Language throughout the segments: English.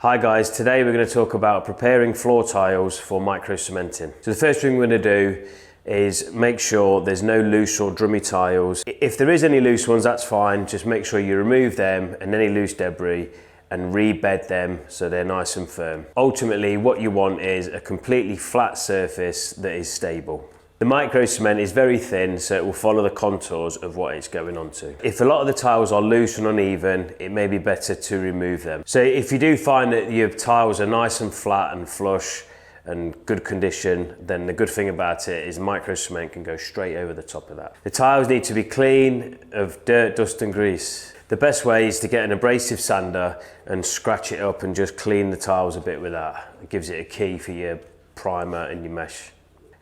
Hi guys, today we're going to talk about preparing floor tiles for micro cementing. So the first thing we're going to do is make sure there's no loose or drummy tiles. If there is any loose ones, that's fine. Just make sure you remove them and any loose debris and rebed them so they're nice and firm. Ultimately, what you want is a completely flat surface that is stable. The micro cement is very thin, so it will follow the contours of what it's going onto. If a lot of the tiles are loose and uneven, it may be better to remove them. So if you do find that your tiles are nice and flat and flush and good condition, then the good thing about it is micro cement can go straight over the top of that. The tiles need to be clean of dirt, dust and grease. The best way is to get an abrasive sander and scratch it up and just clean the tiles a bit with that. It gives it a key for your primer and your mesh.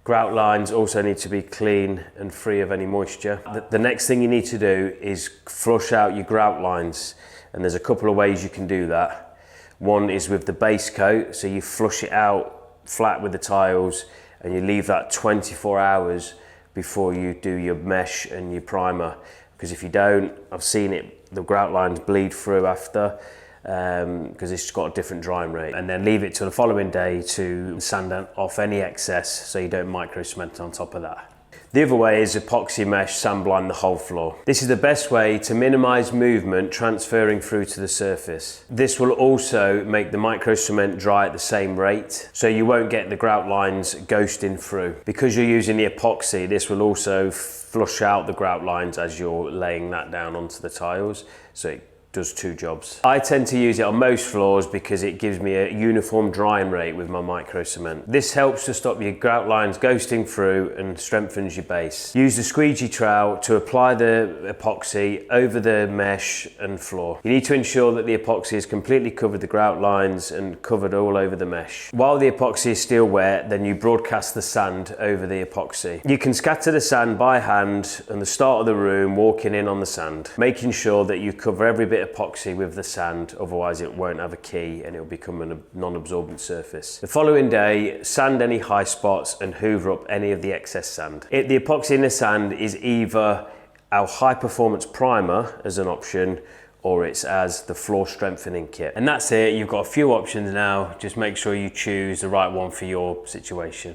Grout lines also need to be clean and free of any moisture. The next thing you need to do is flush out your grout lines, and there's a couple of ways you can do that. One is with the base coat, so you flush it out flat with the tiles and you leave that 24 hours before you do your mesh and your primer, because if you don't, I've seen it, the grout lines bleed through after, because it's got a different drying rate. And then leave it till the following day to sand off any excess so you don't micro cement on top of that. The other way is epoxy mesh sand blind the whole floor. This is the best way to minimize movement transferring through to the surface. This will also make the micro cement dry at the same rate, so you won't get the grout lines ghosting through. Because you're using the epoxy, this will also flush out the grout lines as you're laying that down onto the tiles, so it does two jobs. I tend to use it on most floors because it gives me a uniform drying rate with my micro cement. This helps to stop your grout lines ghosting through and strengthens your base. Use the squeegee trowel to apply the epoxy over the mesh and floor. You need to ensure that the epoxy has completely covered the grout lines and covered all over the mesh. While the epoxy is still wet, then you broadcast the sand over the epoxy. You can scatter the sand by hand at the start of the room, walking in on the sand, making sure that you cover every bit epoxy with the sand, otherwise it won't have a key and it'll become a non-absorbent surface. The following day, sand any high spots and hoover up any of the excess sand. The epoxy in the sand is either our high performance primer as an option, or it's as the floor strengthening kit. And that's it, you've got a few options now, just make sure you choose the right one for your situation.